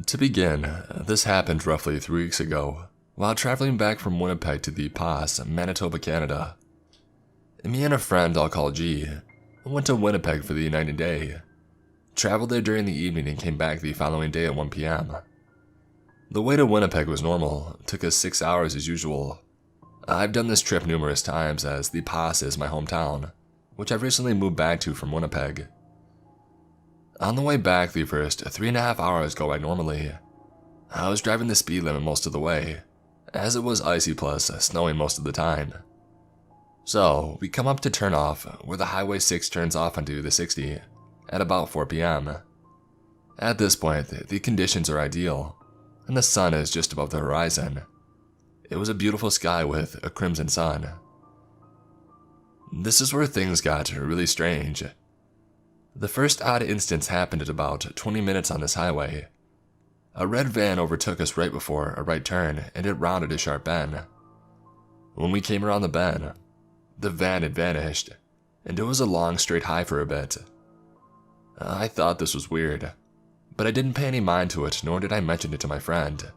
To begin, this happened roughly 3 weeks ago, while traveling back from Winnipeg to the Pas, Manitoba, Canada. Me and a friend I'll call G went to Winnipeg for the night and day, traveled there during the evening and came back the following day at 1 p.m. The way to Winnipeg was normal, took us 6 hours as usual. I've done this trip numerous times as the Pas is my hometown, which I've recently moved back to from Winnipeg. On the way back, the first 3.5 hours go by normally. I was driving the speed limit most of the way, as it was icy plus snowing most of the time. So, we come up to turn off where the Highway 6 turns off onto the 60 at about 4 p.m. At this point, the conditions are ideal, and the sun is just above the horizon. It was a beautiful sky with a crimson sun. This is where things got really strange. The first odd instance happened at about 20 minutes on this highway. A red van overtook us right before a right turn and it rounded a sharp bend. When we came around the bend, the van had vanished, and it was a long straight high for a bit. I thought this was weird, but I didn't pay any mind to it, nor did I mention it to my friend.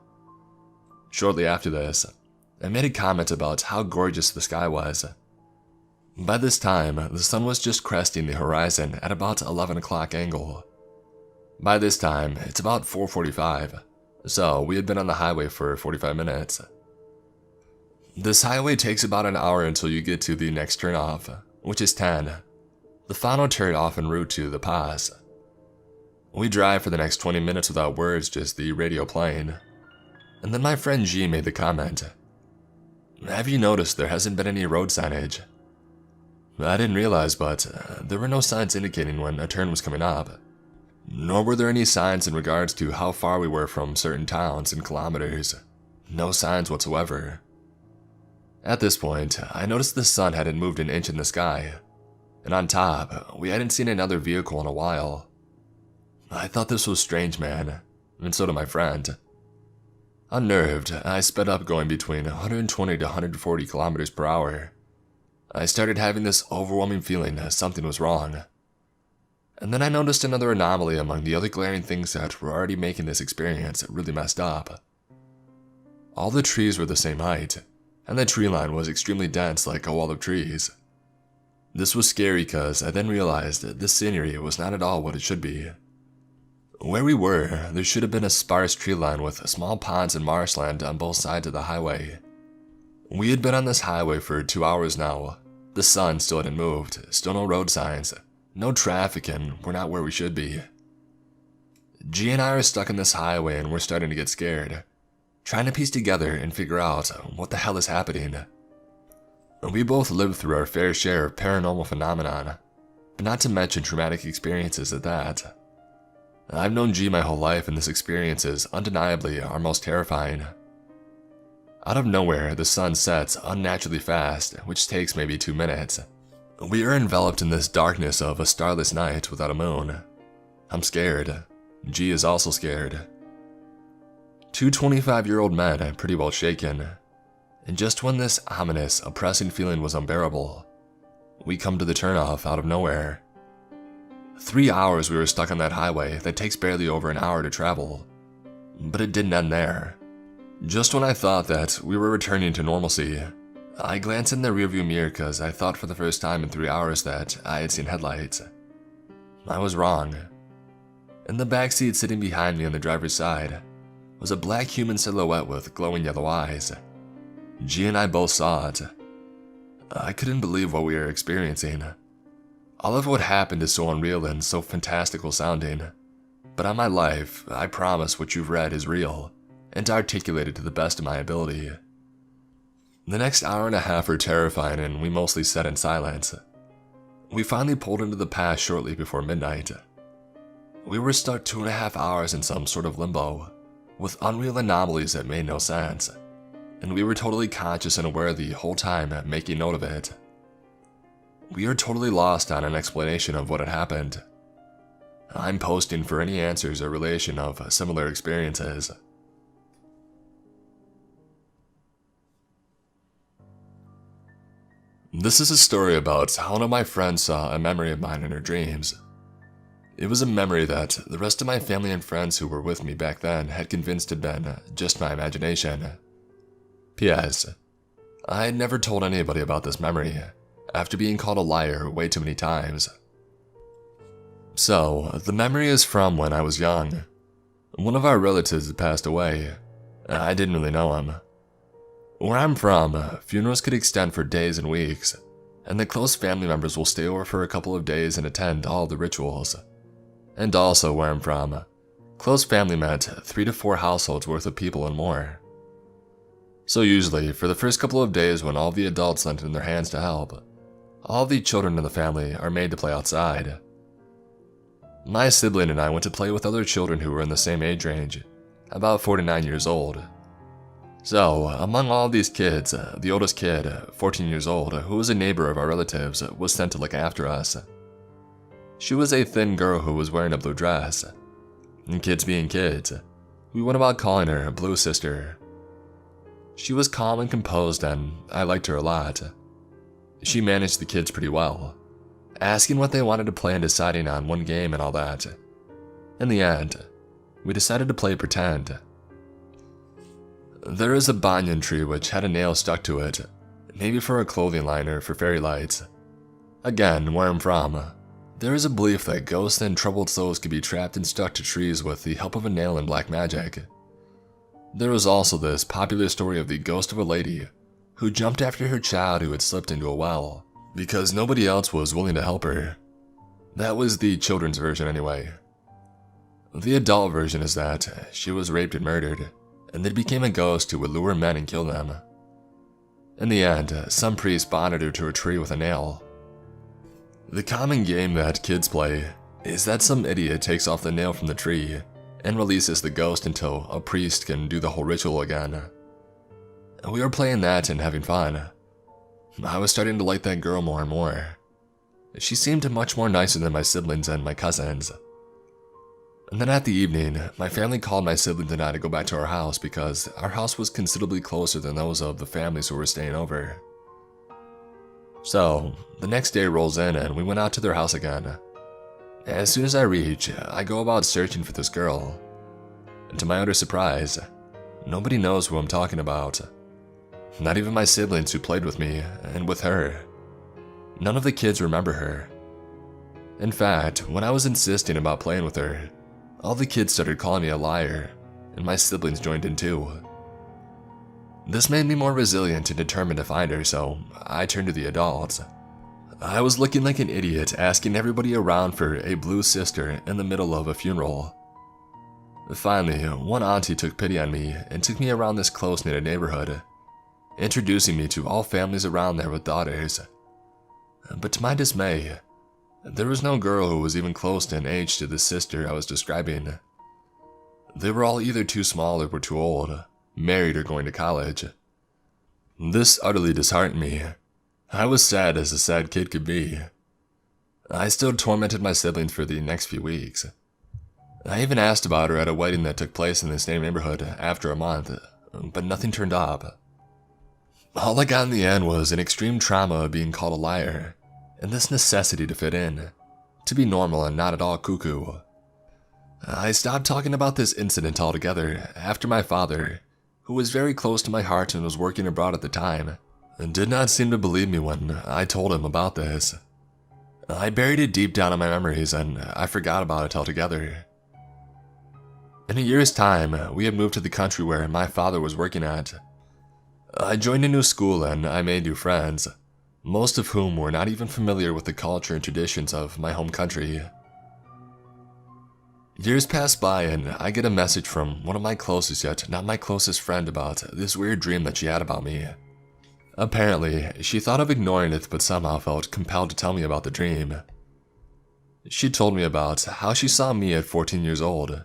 Shortly after this, I made a comment about how gorgeous the sky was. By this time, the sun was just cresting the horizon at about 11 o'clock angle. By this time, it's about 4:45, so we had been on the highway for 45 minutes. This highway takes about an hour until you get to the next turnoff, which is 10, the final turn off en route to the Pas. We drive for the next 20 minutes without words, just the radio playing. And then my friend G made the comment, "Have you noticed there hasn't been any road signage?" I didn't realize, but there were no signs indicating when a turn was coming up. Nor were there any signs in regards to how far we were from certain towns in kilometers. No signs whatsoever. At this point, I noticed the sun hadn't moved an inch in the sky, and on top, we hadn't seen another vehicle in a while. I thought this was strange, man, and so did my friend. Unnerved, I sped up going between 120 to 140 kilometers per hour. I started having this overwhelming feeling that something was wrong. And then I noticed another anomaly among the other glaring things that were already making this experience really messed up. All the trees were the same height, and the tree line was extremely dense like a wall of trees. This was scary because I then realized that this scenery was not at all what it should be. Where we were, there should have been a sparse tree line with small ponds and marshland on both sides of the highway. We had been on this highway for 2 hours now. The sun still hadn't moved, still no road signs, no traffic, and we're not where we should be. G and I are stuck on this highway and we're starting to get scared, trying to piece together and figure out what the hell is happening. We both lived through our fair share of paranormal phenomenon, but not to mention traumatic experiences at that. I've known G my whole life and this experience is undeniably our most terrifying. Out of nowhere, the sun sets unnaturally fast, which takes maybe 2 minutes. We are enveloped in this darkness of a starless night without a moon. I'm scared. G is also scared. Two 25-year-old men are pretty well shaken. And just when this ominous, oppressing feeling was unbearable, we come to the turnoff out of nowhere. 3 hours we were stuck on that highway that takes barely over an hour to travel. But it didn't end there. Just when I thought that we were returning to normalcy, I glanced in the rearview mirror because I thought for the first time in 3 hours that I had seen headlights. I was wrong. In the backseat sitting behind me on the driver's side was a black human silhouette with glowing yellow eyes. G and I both saw it. I couldn't believe what we were experiencing. All of what happened is so unreal and so fantastical sounding, but on my life, I promise what you've read is real, and articulated to the best of my ability. The next hour and a half were terrifying and we mostly sat in silence. We finally pulled into the pass shortly before midnight. We were stuck 2.5 hours in some sort of limbo, with unreal anomalies that made no sense, and we were totally conscious and aware the whole time, making note of it. We are totally lost on an explanation of what had happened. I'm posting for any answers or relation of similar experiences. This is a story about how one of my friends saw a memory of mine in her dreams. It was a memory that the rest of my family and friends who were with me back then had convinced had been just my imagination. P.S. I had never told anybody about this memory, after being called a liar way too many times. So, the memory is from when I was young. One of our relatives had passed away. I didn't really know him. Where I'm from, funerals could extend for days and weeks, and the close family members will stay over for a couple of days and attend all the rituals. And also where I'm from, close family meant 3 to 4 households worth of people and more. So usually, for the first couple of days when all the adults lent in their hands to help, all the children in the family are made to play outside. My sibling and I went to play with other children who were in the same age range, about 4 to 9 years old. So, among all these kids, the oldest kid, 14 years old, who was a neighbor of our relatives, was sent to look after us. She was a thin girl who was wearing a blue dress. And kids being kids, we went about calling her Blue Sister. She was calm and composed, and I liked her a lot. She managed the kids pretty well, asking what they wanted to play and deciding on one game and all that. In the end, we decided to play pretend. There is a banyan tree which had a nail stuck to it, maybe for a clothing line or for fairy lights. Again, where I'm from, there is a belief that ghosts and troubled souls can be trapped and stuck to trees with the help of a nail and black magic. There was also this popular story of the ghost of a lady who jumped after her child who had slipped into a well because nobody else was willing to help her. That was the children's version anyway. The adult version is that she was raped and murdered, and then became a ghost who would lure men and kill them. In the end, some priest bonded her to a tree with a nail. The common game that kids play is that some idiot takes off the nail from the tree and releases the ghost until a priest can do the whole ritual again. We were playing that and having fun. I was starting to like that girl more and more. She seemed much more nicer than my siblings and my cousins. And then at the evening, my family called my siblings and I to go back to our house because our house was considerably closer than those of the families who were staying over. So, the next day rolls in and we went out to their house again. As soon as I reach, I go about searching for this girl. And to my utter surprise, nobody knows who I'm talking about. Not even my siblings who played with me and with her. None of the kids remember her. In fact, when I was insisting about playing with her, all the kids started calling me a liar, and my siblings joined in too. This made me more resilient and determined to find her, so I turned to the adults. I was looking like an idiot asking everybody around for a blue sister in the middle of a funeral. Finally, one auntie took pity on me and took me around this close-knit neighborhood, introducing me to all families around there with daughters. But to my dismay, there was no girl who was even close in age to the sister I was describing. They were all either too small or were too old, married or going to college. This utterly disheartened me. I was sad as a sad kid could be. I still tormented my siblings for the next few weeks. I even asked about her at a wedding that took place in the same neighborhood after a month, but nothing turned up. All I got in the end was an extreme trauma of being called a liar, and this necessity to fit in, to be normal and not at all cuckoo. I stopped talking about this incident altogether after my father, who was very close to my heart and was working abroad at the time, did not seem to believe me when I told him about this. I buried it deep down in my memories and I forgot about it altogether. In a year's time, we had moved to the country where my father was working at. I joined a new school and I made new friends, most of whom were not even familiar with the culture and traditions of my home country. Years pass by and I get a message from one of my closest yet not my closest friend about this weird dream that she had about me. Apparently, she thought of ignoring it but somehow felt compelled to tell me about the dream. She told me about how she saw me at 14 years old,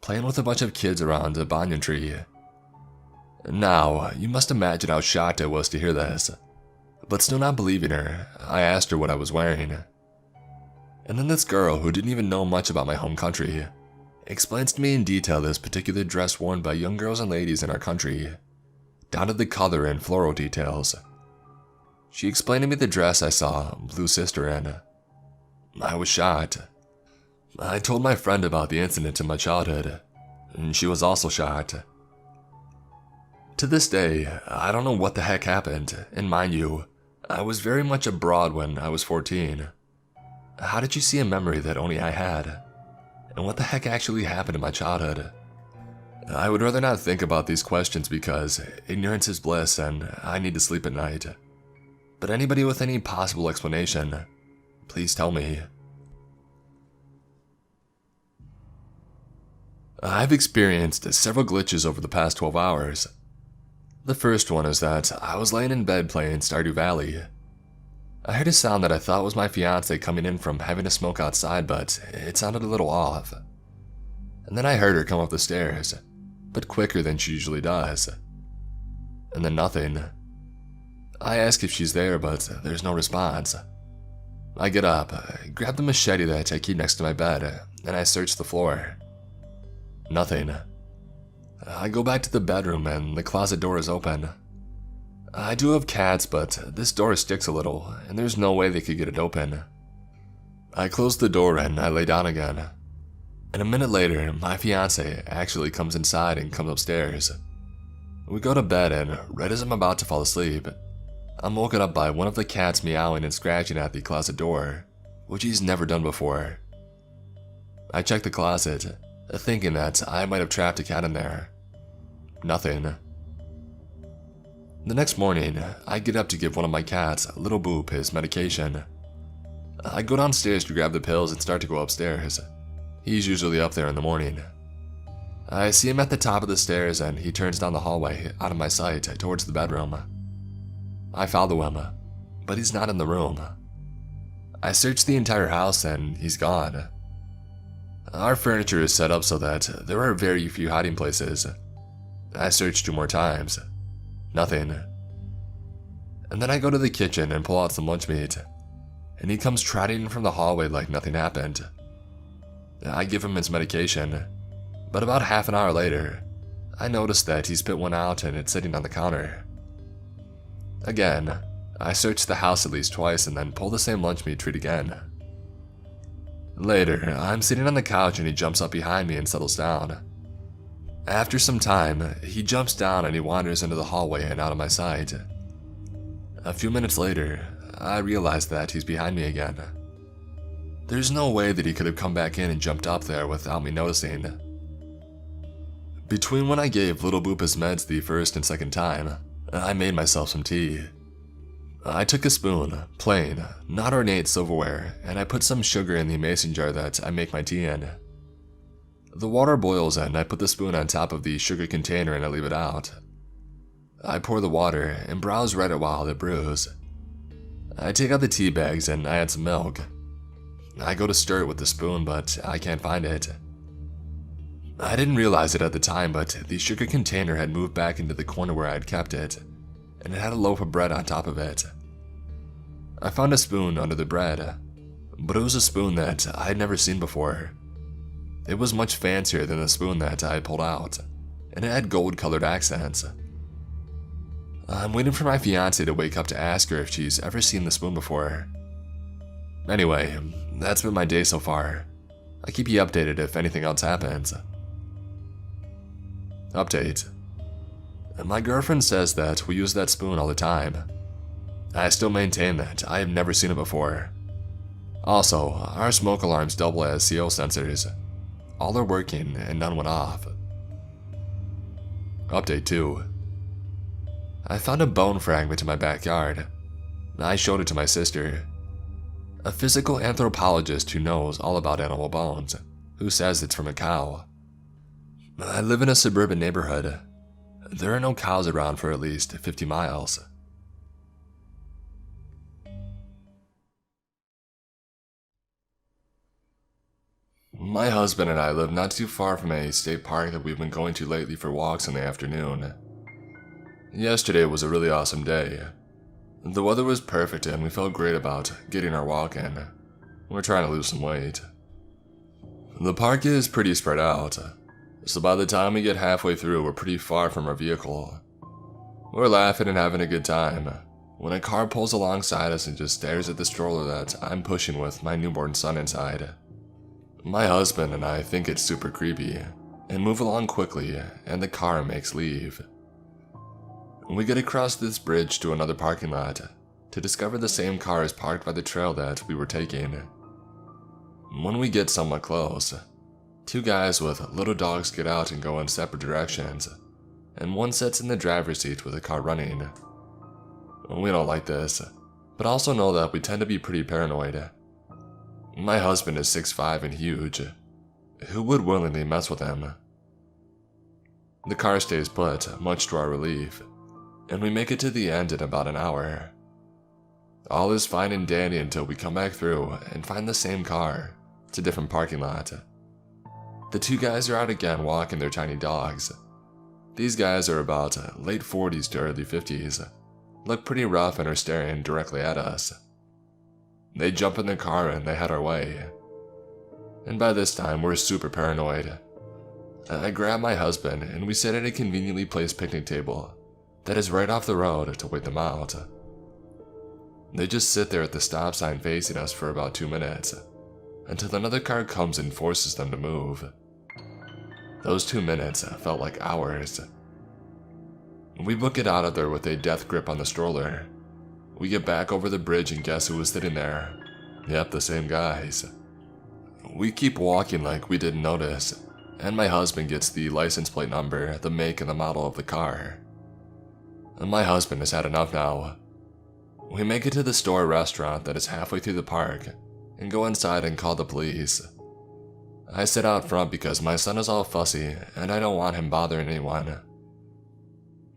playing with a bunch of kids around a banyan tree. Now, you must imagine how shocked I was to hear this. But still not believing her, I asked her what I was wearing. And then this girl, who didn't even know much about my home country, explains to me in detail this particular dress worn by young girls and ladies in our country, down to the color and floral details. She explained to me the dress I saw Blue Sister in. I was shocked. I told my friend about the incident in my childhood, and she was also shocked. To this day, I don't know what the heck happened, and mind you, I was very much abroad when I was 14. How did you see a memory that only I had? And what the heck actually happened in my childhood? I would rather not think about these questions because ignorance is bliss and I need to sleep at night. But anybody with any possible explanation, please tell me. I've experienced several glitches over the past 12 hours. The first one is that I was laying in bed playing Stardew Valley. I heard a sound that I thought was my fiance coming in from having a smoke outside, but it sounded a little off. And then I heard her come up the stairs, but quicker than she usually does. And then nothing. I ask if she's there, but there's no response. I get up, grab the machete that I keep next to my bed, and I search the floor. Nothing. I go back to the bedroom and the closet door is open. I do have cats, but this door sticks a little, and there's no way they could get it open. I close the door and I lay down again. And a minute later, my fiance actually comes inside and comes upstairs. We go to bed, and right as I'm about to fall asleep, I'm woken up by one of the cats meowing and scratching at the closet door, which he's never done before. I check the closet, thinking that I might have trapped a cat in there. Nothing. The next morning, I get up to give one of my cats, Little Boop, his medication. I go downstairs to grab the pills and start to go upstairs. He's usually up there in the morning. I see him at the top of the stairs and he turns down the hallway, out of my sight, towards the bedroom. I follow him, but he's not in the room. I search the entire house and he's gone. Our furniture is set up so that there are very few hiding places. I search 2 more times. Nothing. And then I go to the kitchen and pull out some lunch meat, and he comes trotting in from the hallway like nothing happened. I give him his medication, but about half an hour later, I notice that he spit one out and it's sitting on the counter. Again, I search the house at least twice and then pull the same lunch meat treat again. Later, I'm sitting on the couch and he jumps up behind me and settles down. After some time, he jumps down and he wanders into the hallway and out of my sight. A few minutes later, I realize that he's behind me again. There's no way that he could have come back in and jumped up there without me noticing. Between when I gave Little Boop his meds the first and second time, I made myself some tea. I took a spoon, plain, not ornate silverware, and I put some sugar in the mason jar that I make my tea in. The water boils and I put the spoon on top of the sugar container and I leave it out. I pour the water and browse Reddit while it brews. I take out the tea bags and I add some milk. I go to stir it with the spoon, but I can't find it. I didn't realize it at the time, but the sugar container had moved back into the corner where I had kept it, and it had a loaf of bread on top of it. I found a spoon under the bread, but it was a spoon that I had never seen before. It was much fancier than the spoon that I had pulled out, and it had gold-colored accents. I'm waiting for my fiance to wake up to ask her if she's ever seen the spoon before. Anyway, that's been my day so far. I'll keep you updated if anything else happens. Update. My girlfriend says that we use that spoon all the time. I still maintain that I have never seen it before. Also, our smoke alarms double as CO sensors. All are working and none went off. Update 2. I found a bone fragment in my backyard. I showed it to my sister, a physical anthropologist who knows all about animal bones, who says it's from a cow. I live in a suburban neighborhood. There are no cows around for at least 50 miles. My husband and I live not too far from a state park that we've been going to lately for walks in the afternoon. Yesterday was a really awesome day. The weather was perfect and we felt great about getting our walk in. We're trying to lose some weight. The park is pretty spread out, so by the time we get halfway through, we're pretty far from our vehicle. We're laughing and having a good time when a car pulls alongside us and just stares at the stroller that I'm pushing with my newborn son inside. My husband and I think it's super creepy and move along quickly, and the car makes leave. We get across this bridge to another parking lot to discover the same car is parked by the trail that we were taking. When we get somewhat close, two guys with little dogs get out and go in separate directions, and one sits in the driver's seat with the car running. We don't like this, but also know that we tend to be pretty paranoid. My husband is 6'5" and huge. Who would willingly mess with him? The car stays put, much to our relief, and we make it to the end in about an hour. All is fine and dandy until we come back through and find the same car. It's a different parking lot. The two guys are out again walking their tiny dogs. These guys are about late 40s to early 50s, look pretty rough and are staring directly at us. They jump in the car and they head our way. And by this time we're super paranoid. I grab my husband and we sit at a conveniently placed picnic table that is right off the road to wait them out. They just sit there at the stop sign facing us for about 2 minutes, until another car comes and forces them to move. Those 2 minutes felt like hours. We book it out of there with a death grip on the stroller. We get back over the bridge and guess who was sitting there? Yep, the same guys. We keep walking like we didn't notice, and my husband gets the license plate number, the make and the model of the car. And my husband has had enough now. We make it to the store restaurant that is halfway through the park and go inside and call the police. I sit out front because my son is all fussy and I don't want him bothering anyone.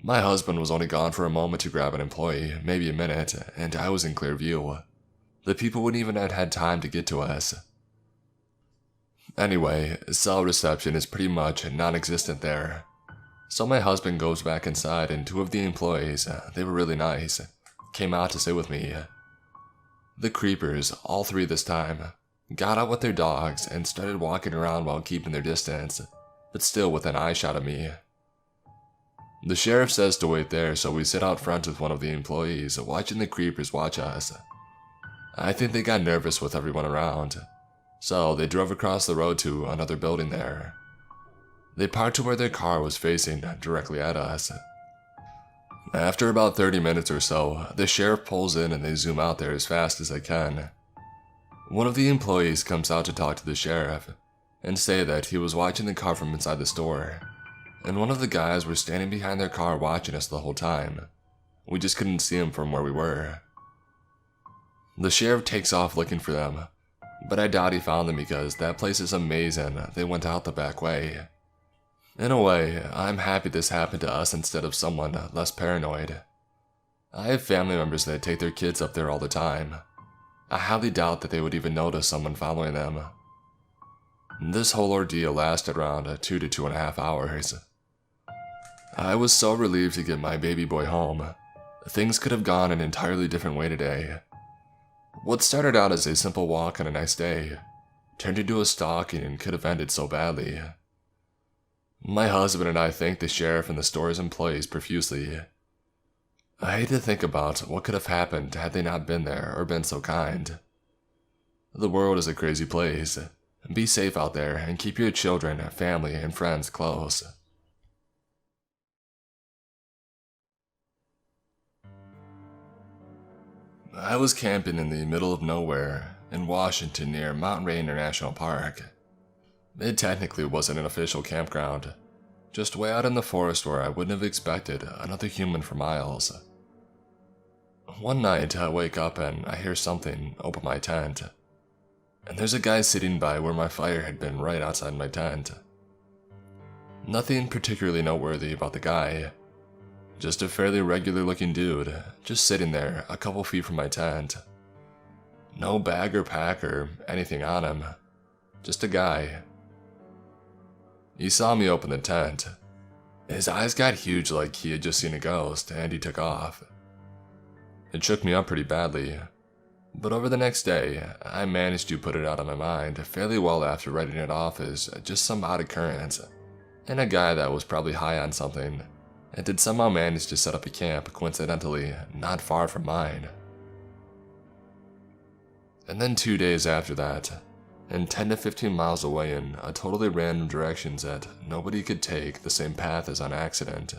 My husband was only gone for a moment to grab an employee, maybe a minute, and I was in clear view. The people wouldn't even have had time to get to us. Anyway, cell reception is pretty much non-existent there. So my husband goes back inside and two of the employees, they were really nice, came out to sit with me. The creepers, all three this time, got out with their dogs and started walking around while keeping their distance, but still within eyeshot of me. The sheriff says to wait there, so we sit out front with one of the employees, watching the creepers watch us. I think they got nervous with everyone around, so they drove across the road to another building there. They parked to where their car was facing directly at us. After about 30 minutes or so, the sheriff pulls in and they zoom out there as fast as they can. One of the employees comes out to talk to the sheriff and say that he was watching the car from inside the store, and one of the guys was standing behind their car watching us the whole time. We just couldn't see him from where we were. The sheriff takes off looking for them, but I doubt he found them because that place is amazing. They went out the back way. In a way, I'm happy this happened to us instead of someone less paranoid. I have family members that take their kids up there all the time. I highly doubt that they would even notice someone following them. This whole ordeal lasted around 2 to 2.5 hours. I was so relieved to get my baby boy home. Things could have gone an entirely different way today. What started out as a simple walk on a nice day turned into a stalking and could have ended so badly. My husband and I thank the sheriff and the store's employees profusely. I hate to think about what could have happened had they not been there or been so kind. The world is a crazy place. Be safe out there and keep your children, family, and friends close. I was camping in the middle of nowhere in Washington near Mount Ray International Park. It technically wasn't an official campground, just way out in the forest where I wouldn't have expected another human for miles. One night I wake up and I hear something open my tent, and there's a guy sitting by where my fire had been right outside my tent. Nothing particularly noteworthy about the guy, just a fairly regular looking dude, just sitting there a couple feet from my tent. No bag or pack or anything on him, just a guy. He saw me open the tent. His eyes got huge like he had just seen a ghost, and he took off. It shook me up pretty badly, but over the next day, I managed to put it out of my mind fairly well after writing it off as just some odd occurrence, and a guy that was probably high on something, and did somehow manage to set up a camp coincidentally not far from mine. And then 2 days after that, and 10 to 15 miles away in a totally random directions that nobody could take the same path as on accident.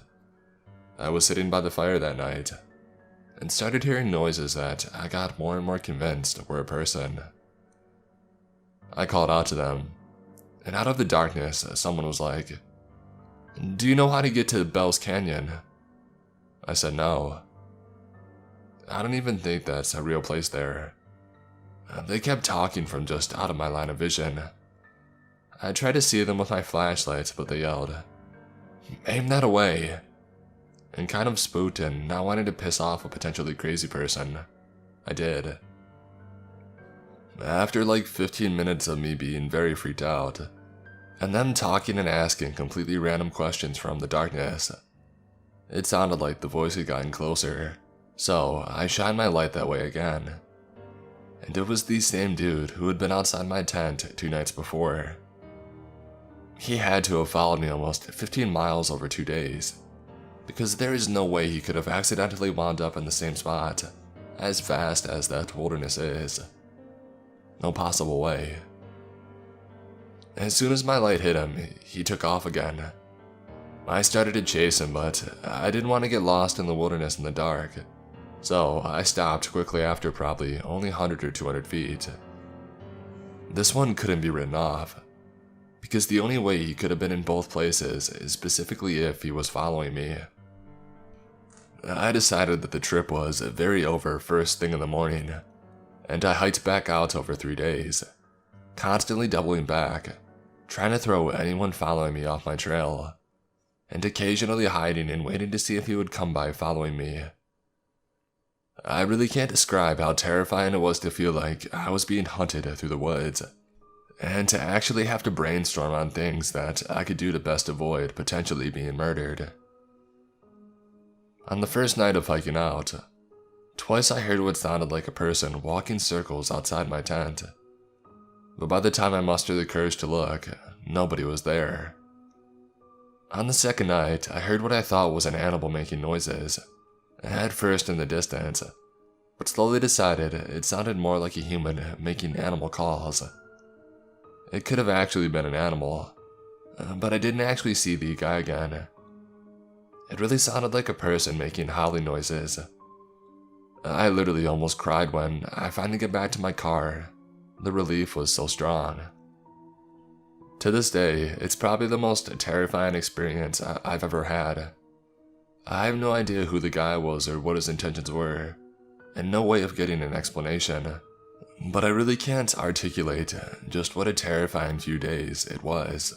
I was sitting by the fire that night, and started hearing noises that I got more and more convinced were a person. I called out to them, and out of the darkness, someone was like, "Do you know how to get to Bell's Canyon?" I said no. I don't even think that's a real place there. They kept talking from just out of my line of vision. I tried to see them with my flashlight, but they yelled, "Aim that away!" And kind of spooked and not wanting to piss off a potentially crazy person, I did. After like 15 minutes of me being very freaked out, and them talking and asking completely random questions from the darkness, it sounded like the voice had gotten closer, so I shined my light that way again. And it was the same dude who had been outside my tent 2 nights before. He had to have followed me almost 15 miles over 2 days, because there is no way he could have accidentally wound up in the same spot, as vast as that wilderness is. No possible way. As soon as my light hit him, he took off again. I started to chase him, but I didn't want to get lost in the wilderness in the dark, so I stopped quickly after probably only 100 or 200 feet. This one couldn't be written off, because the only way he could have been in both places is specifically if he was following me. I decided that the trip was very over first thing in the morning, and I hiked back out over 3 days, constantly doubling back, trying to throw anyone following me off my trail, and occasionally hiding and waiting to see if he would come by following me. I really can't describe how terrifying it was to feel like I was being hunted through the woods, and to actually have to brainstorm on things that I could do to best avoid potentially being murdered. On the first night of hiking out, twice I heard what sounded like a person walking circles outside my tent, but by the time I mustered the courage to look, nobody was there. On the second night, I heard what I thought was an animal making noises, at first in the distance, but slowly decided it sounded more like a human making animal calls. It could have actually been an animal, but I didn't actually see the guy again. It really sounded like a person making howling noises. I literally almost cried when I finally got back to my car. The relief was so strong. To this day, it's probably the most terrifying experience I've ever had. I have no idea who the guy was or what his intentions were, and no way of getting an explanation, but I really can't articulate just what a terrifying few days it was.